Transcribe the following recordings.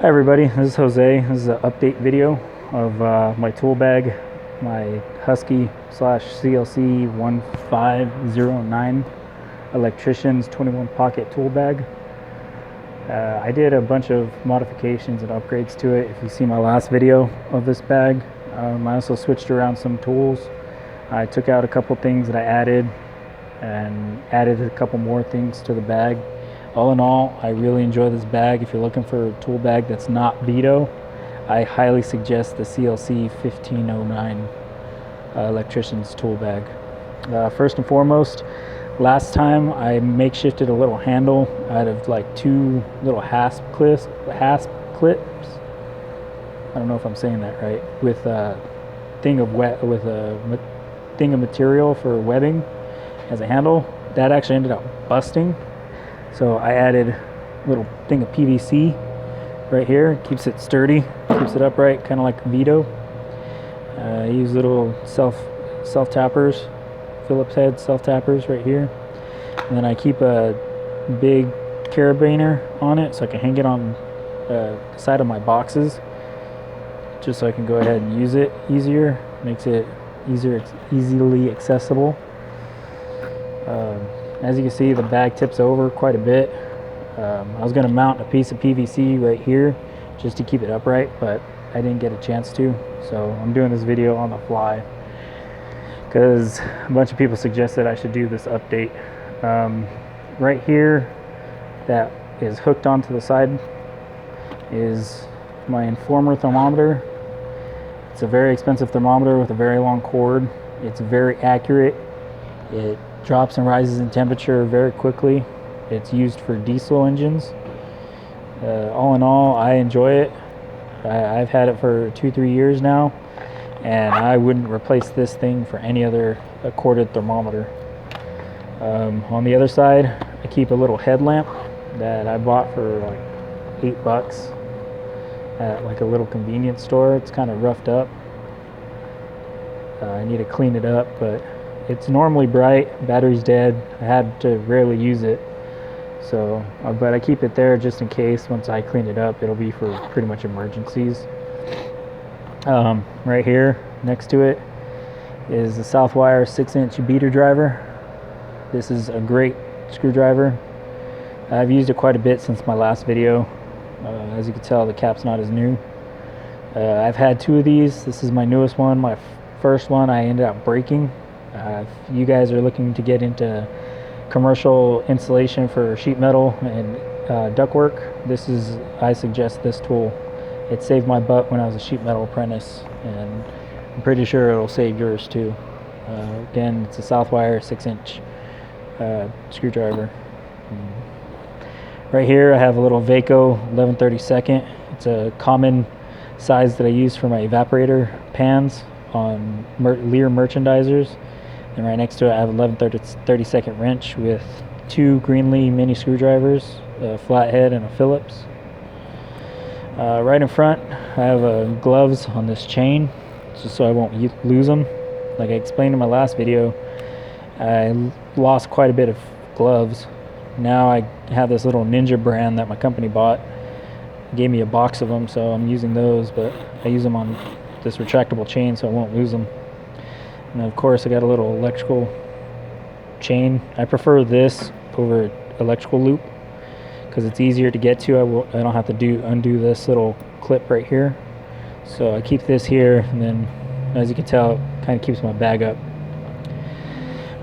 Hi everybody, this is Jose. This is an update video of my tool bag, my Husky slash CLC 1509 electricians 21 pocket tool bag. I did a bunch of modifications and upgrades to it. If you see my last video of this bag, I also switched around some tools. I took out a couple things that I added and added a couple more things to the bag. All in all, I really enjoy this bag. If you're looking for a tool bag that's not Vito, I highly suggest the CLC 1509 electrician's tool bag. First and foremost, last time I makeshifted a little handle out of like two little hasp clips. I don't know if I'm saying that right. With a thing of material for webbing as a handle. That actually ended up busting. So I added a little thing of PVC right here. Keeps it sturdy, keeps it upright, kind of like Vito. I use little self tappers, Phillips head self tappers right here. And then I keep a big carabiner on it so I can hang it on the side of my boxes, just so I can go ahead and use it easier. Makes it easily accessible. As you can see, the bag tips over quite a bit. I was going to mount a piece of PVC right here just to keep it upright, but I didn't get a chance to, so I'm doing this video on the fly because a bunch of people suggested I should do this update. Right here, that is hooked onto the side, is my Informer thermometer. It's a very expensive thermometer with a very long cord. It's very accurate. It drops and rises in temperature very quickly. It's used for diesel engines. All in all, I enjoy it. I've had it for 2-3 years now, and I wouldn't replace this thing for any other corded thermometer. On the other side, I keep a little headlamp that I bought for like $8 at like a little convenience store. It's kind of roughed up. I need to clean it up, but it's normally bright. Battery's dead. I had to rarely use it, so but I keep it there just in case. Once I clean it up, it'll be for pretty much emergencies. Right here next to it is the Southwire 6-inch beater driver. This is a great screwdriver. I've used it quite a bit since my last video. As you can tell, the cap's not as new. I've had 2 of these. This is my newest one. My first one I ended up breaking. If you guys are looking to get into commercial installation for sheet metal and ductwork, I suggest this tool. It saved my butt when I was a sheet metal apprentice, and I'm pretty sure it'll save yours too. Again, it's a Southwire 6-inch screwdriver. Right here I have a little Vaco 11/32. It's a common size that I use for my evaporator pans on Lear merchandisers. And right next to it I have 11/32 wrench with 2 Greenlee mini screwdrivers, a flathead and a Phillips. Right in front I have gloves on this chain just so I won't lose them. Like I explained in my last video, I lost quite a bit of gloves. Now I have this little Ninja brand that my company bought. It gave me a box of them, so I'm using those, but I use them on this retractable chain so I won't lose them. And of course I got a little electrical chain. I prefer this over electrical loop because it's easier to get to. I don't have to undo this little clip right here. So I keep this here, and then as you can tell, it kind of keeps my bag up.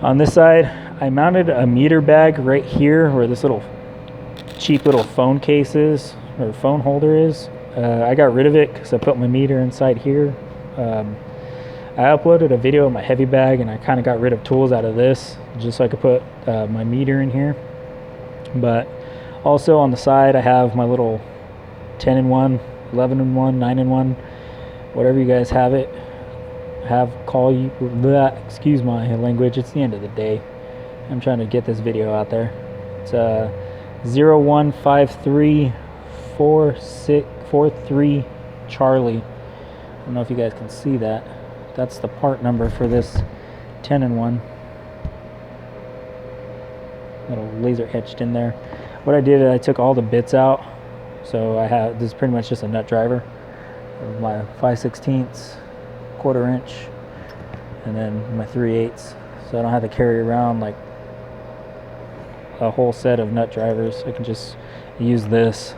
On this side I mounted a meter bag right here where this little cheap little phone case is, or phone holder is. I got rid of it because I put my meter inside here. I uploaded a video of my heavy bag, and I kind of got rid of tools out of this just so I could put my meter in here. But also on the side I have my little 10-in-1, 11-in-1, 9-in-1, whatever you guys have it. Excuse my language, it's the end of the day. I'm trying to get this video out there. It's 01534643 Charlie. I don't know if you guys can see that. That's the part number for this 10-in-1. Little laser etched in there. What I did is I took all the bits out So I have, this is pretty much just a nut driver of my 5/16, 1/4 inch, and then my 3/8. So I don't have to carry around like a whole set of nut drivers. I can just use this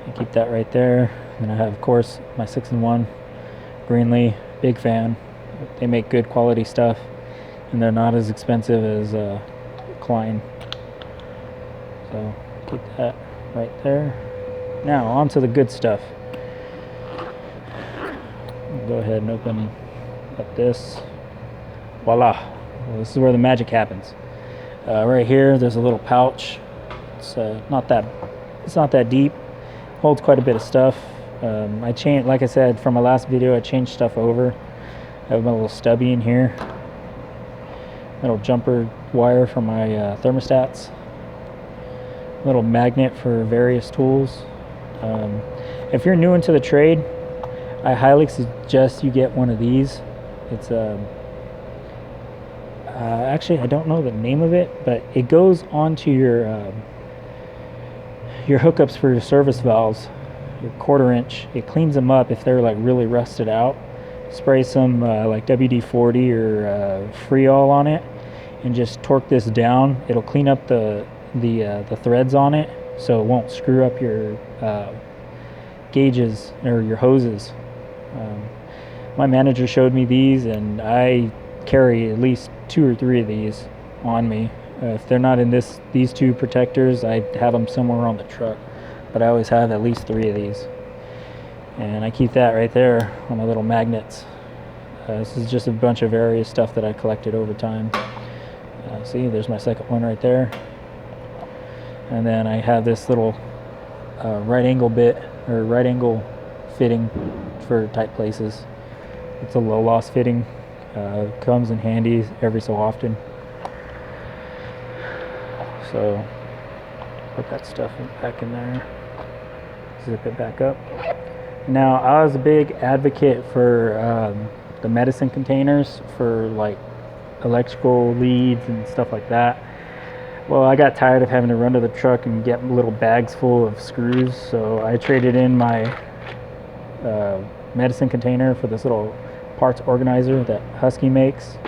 and keep that right there. And I have, of course, my 6-in-1 Greenlee, big fan. They make good quality stuff, and they're not as expensive as Klein. So keep that right there. Now on to the good stuff. I'll go ahead and open up this. Voila! Well, this is where the magic happens. Right here, there's a little pouch. It's not that deep. Holds quite a bit of stuff. I changed, like I said from my last video, I changed stuff over. I have my little stubby in here. Little jumper wire for my thermostats. Little magnet for various tools. If you're new into the trade, I highly suggest you get one of these. It's actually, I don't know the name of it, but it goes onto your hookups for your service valves, your 1/4 inch. It cleans them up if they're like really rusted out. Spray some like WD-40 or Freol on it, and just torque this down. It'll clean up the threads on it, so it won't screw up your gauges or your hoses. My manager showed me these, and I carry at least 2 or 3 of these on me. If they're not in these 2 protectors, I have them somewhere on the truck, but I always have at least 3 of these, and I keep that right there on my little magnets. This is just a bunch of various stuff that I collected over time. See, there's my second one right there, and then I have this little right angle bit or right angle fitting for tight places. It's a low loss fitting. Comes in handy every so often. So put that stuff back in there, zip it back up. Now, I was a big advocate for the medicine containers for like electrical leads and stuff like that. Well, I got tired of having to run to the truck and get little bags full of screws, so I traded in my medicine container for this little parts organizer that Husky makes.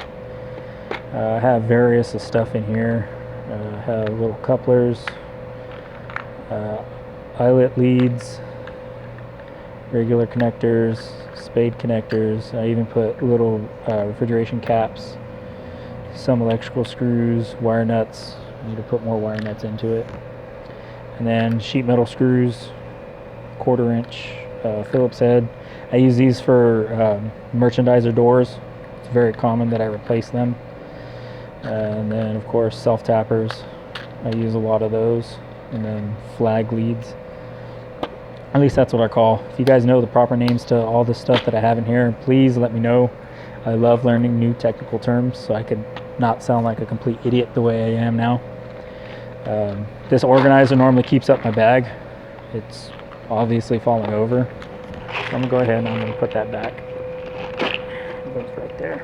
I have various stuff in here. I have little couplers, eyelet leads, regular connectors, spade connectors. I even put little refrigeration caps, some electrical screws, wire nuts. I need to put more wire nuts into it. And then sheet metal screws, 1/4 inch Phillips head. I use these for merchandiser doors. It's very common that I replace them. And then, of course, self-tappers. I use a lot of those. And then flag leads. At least that's what I call. If you guys know the proper names to all the stuff that I have in here, please let me know. I love learning new technical terms so I could not sound like a complete idiot the way I am now. This organizer normally keeps up my bag. It's obviously falling over. So I'm going to go ahead and I'm going to put that back. It goes right there.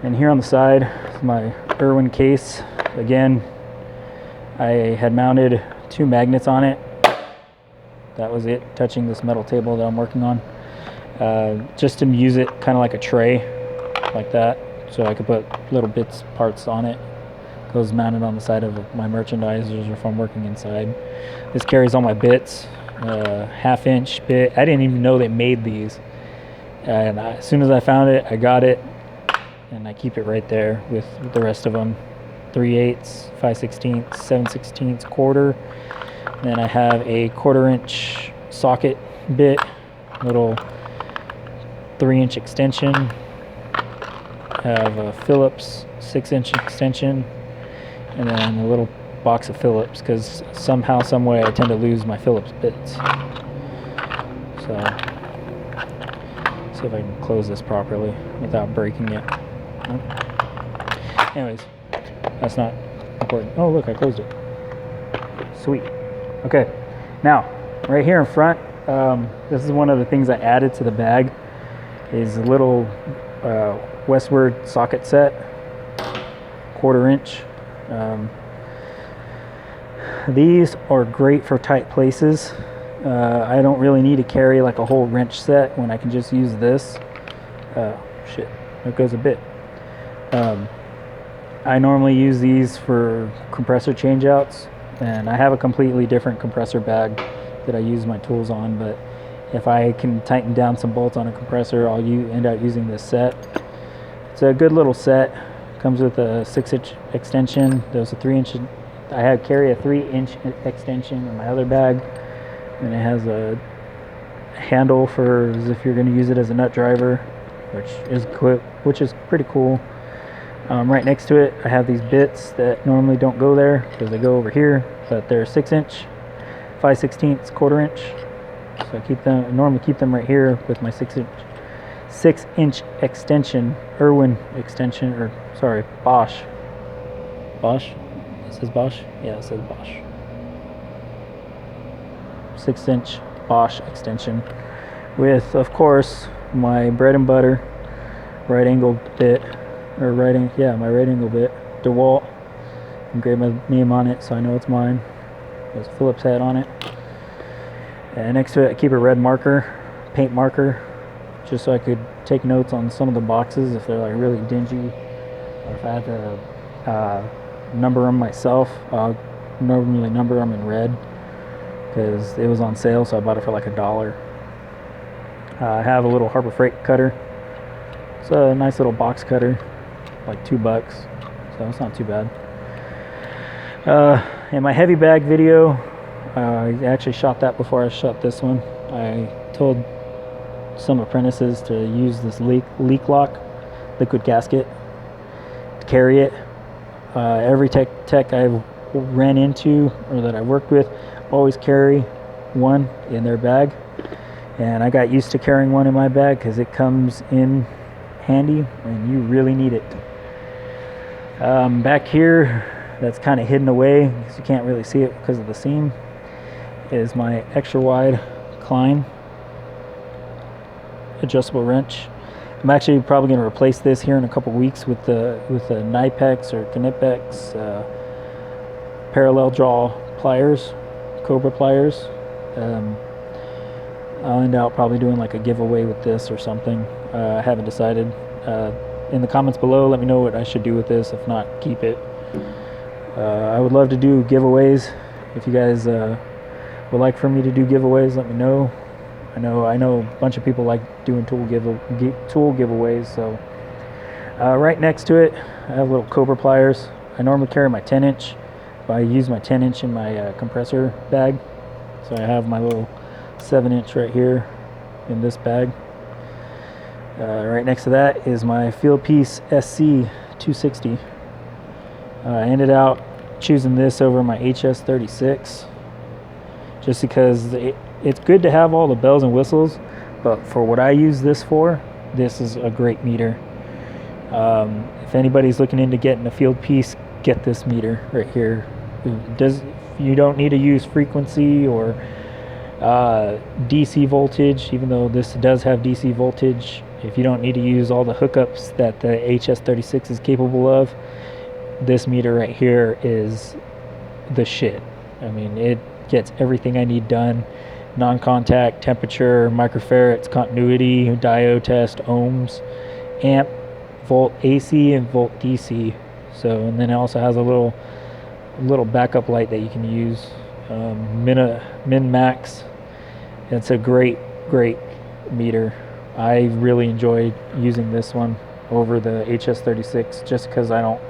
And here on the side is my Irwin case. Again, I had mounted 2 magnets on it. That was it, touching this metal table that I'm working on. Just to use it kind of like a tray, like that. So I could put little bits, parts on it. Goes mounted on the side of my merchandisers or if I'm working inside. This carries all my bits. 1/2 inch bit. I didn't even know they made these. And as soon as I found it, I got it. And I keep it right there with the rest of them. 3/8, 5/16, 7/16, 1/4. Then I have a 1/4 inch socket bit, little 3-inch extension. I have a Phillips 6-inch extension, and then a little box of Phillips because somehow, some way, I tend to lose my Phillips bits. So, see if I can close this properly without breaking it. Nope. Anyways, that's not important. Oh, look, I closed it. Sweet. Okay, now right here in front, this is one of the things I added to the bag, is a little westward socket set, 1/4 inch. These are great for tight places. I don't really need to carry like a whole wrench set when I can just use this. Shit, there goes a bit. I normally use these for compressor changeouts, and I have a completely different compressor bag that I use my tools on, but if I can tighten down some bolts on a compressor, I'll end up using this set. It's a good little set. Comes with a 6-inch extension. There's a 3-inch. I carry a 3-inch extension in my other bag, and it has a handle for as if you're going to use it as a nut driver, which is pretty cool. Right next to it, I have these bits that normally don't go there because they go over here, but they're 6-inch, 5/16, 1/4 inch. So I normally keep them right here with my 6-inch extension, Irwin extension, or sorry, Bosch. Bosch? It says Bosch? Yeah, it says Bosch. 6-inch Bosch extension with, of course, my bread and butter right angle bit, or my right angle bit, DeWalt. Engrave my name on it so I know it's mine. There's a Phillips head on it. And next to it, I keep a red marker, paint marker, just so I could take notes on some of the boxes if they're like really dingy, or if I had to number them myself. I'll normally number them in red because it was on sale, so I bought it for like $1. I have a little Harbor Freight cutter. It's a nice little box cutter, like $2, so it's not too bad. In my heavy bag video, I actually shot that before I shot this one. I told some apprentices to use this leak lock liquid gasket to carry it. Every tech I've ran into or that I worked with always carry one in their bag, and I got used to carrying one in my bag because it comes in handy when you really need it. Back here, that's kind of hidden away because you can't really see it because of the seam, is my extra wide Klein adjustable wrench. I'm actually probably going to replace this here in a couple weeks with the Knipex or Knipex parallel jaw pliers, Cobra pliers. I'll end up probably doing like a giveaway with this or something. I haven't decided. In the comments below, let me know what I should do with this. If not, keep it. I would love to do giveaways. If you guys would like for me to do giveaways, let me know. I know a bunch of people like doing tool giveaways. So right next to it, I have little Cobra pliers. I normally carry my 10-inch, but I use my 10-inch in my compressor bag. So I have my little 7-inch right here in this bag. Right next to that is my Fieldpiece SC 260. I ended up choosing this over my HS36 just because it's good to have all the bells and whistles, but for what I use this for, this is a great meter. If anybody's looking into getting a Fieldpiece, get this meter right here. You don't need to use frequency or DC voltage, even though this does have DC voltage. If you don't need to use all the hookups that the HS36 is capable of, this meter right here is the shit. I mean, it gets everything I need done. Non-contact, temperature, microfarads, continuity, diode test, ohms, amp, volt AC, and volt DC. So, and then it also has a little backup light that you can use. Min max. It's a great meter. I really enjoy using this one over the HS36 just because I don't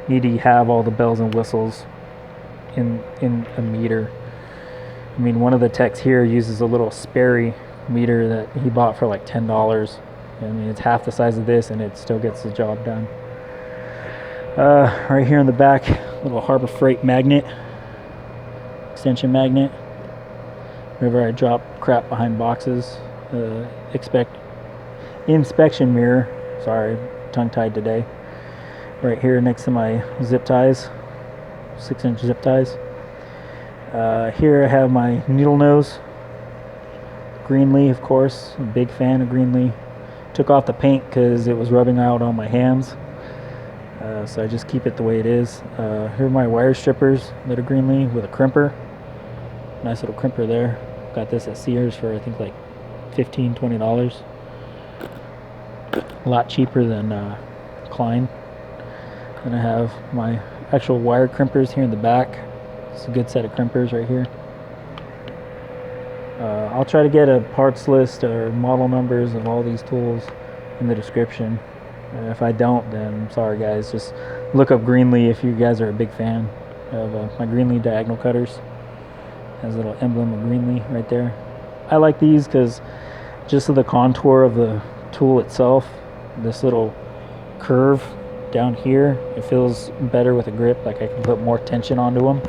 need to have all the bells and whistles in a meter. I mean, one of the techs here uses a little Sperry meter that he bought for like $10. I mean, it's half the size of this and it still gets the job done. Right here in the back, little Harbor Freight magnet, extension magnet. Whenever I drop crap behind boxes, inspection mirror. Sorry, tongue-tied today. Right here next to my zip ties, 6-inch zip ties. Here I have my needle nose, Greenlee, of course. I'm a big fan of Greenlee. Took off the paint because it was rubbing out on my hands. So I just keep it the way it is. Here are my wire strippers that are Greenlee with a crimper. Nice little crimper there. Got this at Sears for I think like $15–20. A lot cheaper than Klein. And I have my actual wire crimpers here in the back. It's a good set of crimpers right here. I'll try to get a parts list or model numbers of all these tools in the description. If I don't, then sorry guys, just look up Greenlee if you guys are a big fan of my Greenlee diagonal cutters. Has a little emblem of Greenlee right there. I like these because just of the contour of the tool itself, this little curve down here, it feels better with a grip, like I can put more tension onto them.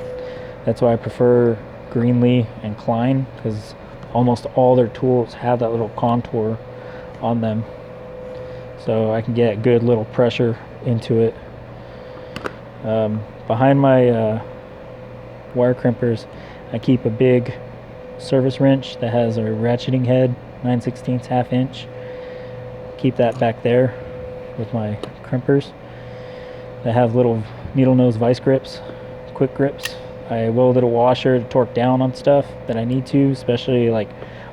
That's why I prefer Greenlee and Klein, because almost all their tools have that little contour on them, so I can get good little pressure into it. Behind my wire crimpers, I keep a big service wrench that has a ratcheting head, 9/16 1/2 inch. Keep that back there with my crimpers. They have little needle nose vice grips, quick grips. I welded a washer to torque down on stuff that I need to, especially like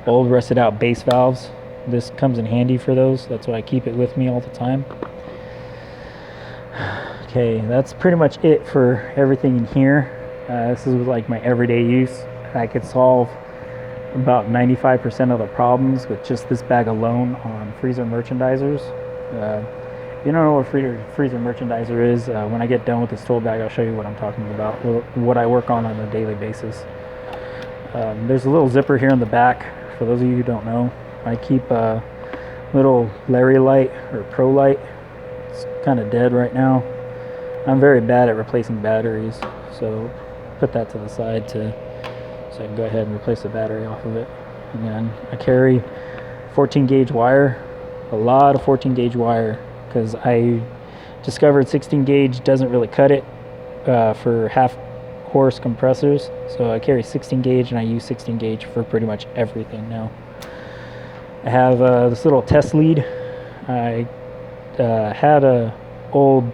old rusted out base valves. This comes in handy for those. That's why I keep it with me all the time. Okay, that's pretty much it for everything in here. This is like my everyday use. I could solve about 95% of the problems with just this bag alone on freezer merchandisers. If you don't know what freezer merchandiser is, when I get done with this tool bag, I'll show you what I'm talking about, what I work on a daily basis. There's a little zipper here in the back. For those of you who don't know, I keep a little Larry light or Pro light. It's kind of dead right now. I'm very bad at replacing batteries, so put that to the side so I can go ahead and replace the battery off of it. And then I carry 14 gauge wire, a lot of 14 gauge wire, because I discovered 16 gauge doesn't really cut it for half horse compressors. So I carry 16 gauge and I use 16 gauge for pretty much everything now. I have this little test lead. I had a old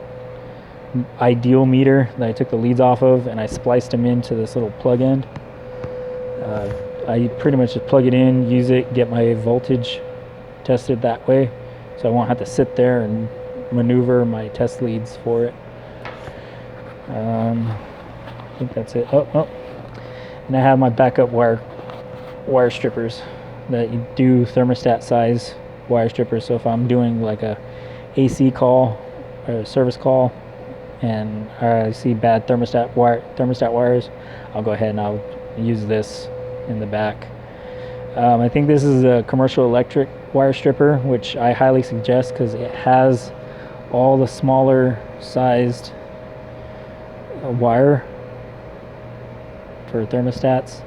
ideal meter that I took the leads off of and I spliced them into this little plug end. I pretty much just plug it in, use it, get my voltage tested that way, so I won't have to sit there and maneuver my test leads for it. I think that's it. Oh, and I have my backup wire strippers that you do thermostat size wire strippers. So if I'm doing like a AC call or a service call and I see bad thermostat wires, I'll go ahead and I'll use this in the back. I think this is a commercial electric wire stripper, which I highly suggest because it has all the smaller sized wire for thermostats.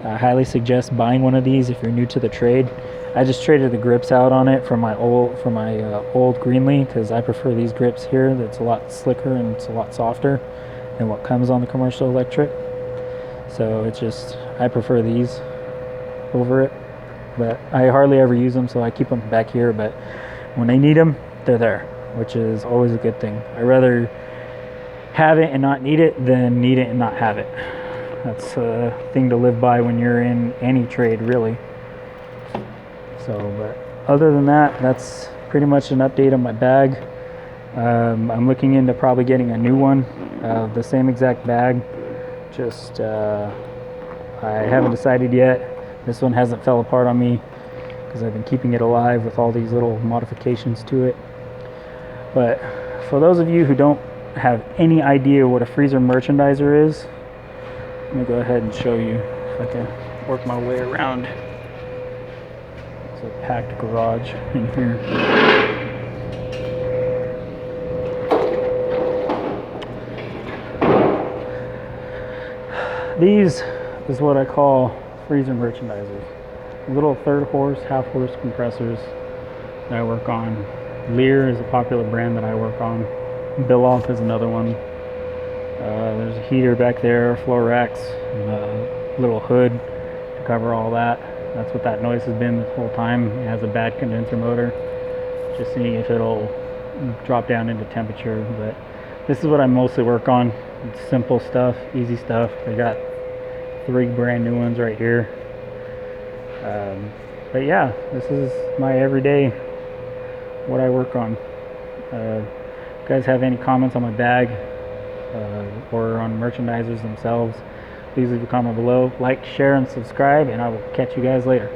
I highly suggest buying one of these if you're new to the trade. I just traded the grips out on it from my old Greenlee because I prefer these grips here. That's a lot slicker and it's a lot softer than what comes on the commercial electric. So it's just, I prefer these over it, but I hardly ever use them, so I keep them back here. But when I need them, they're there, which is always a good thing. I'd rather have it and not need it than need it and not have it. That's a thing to live by when you're in any trade, really. So, but other than that, that's pretty much an update on my bag. I'm looking into probably getting a new one, the same exact bag. Just I haven't decided yet. This one hasn't fell apart on me because I've been keeping it alive with all these little modifications to it. But for those of you who don't have any idea what a freezer merchandiser is, let me go ahead and show you if I can work my way around. It's a packed garage in here. These is what I call freezer merchandisers. Little third horse, half horse compressors that I work on. Lear is a popular brand that I work on. Billoff is another one. There's a heater back there, floor racks, and a little hood to cover all that. That's what that noise has been this whole time. It has a bad condenser motor. Just seeing if it'll drop down into temperature. But this is what I mostly work on. It's simple stuff, easy stuff. I got 3 brand new ones right here. But yeah, this is my everyday, what I work on. If you guys have any comments on my bag or on merchandisers themselves, please leave a comment below. Like, share, and subscribe, and I will catch you guys later.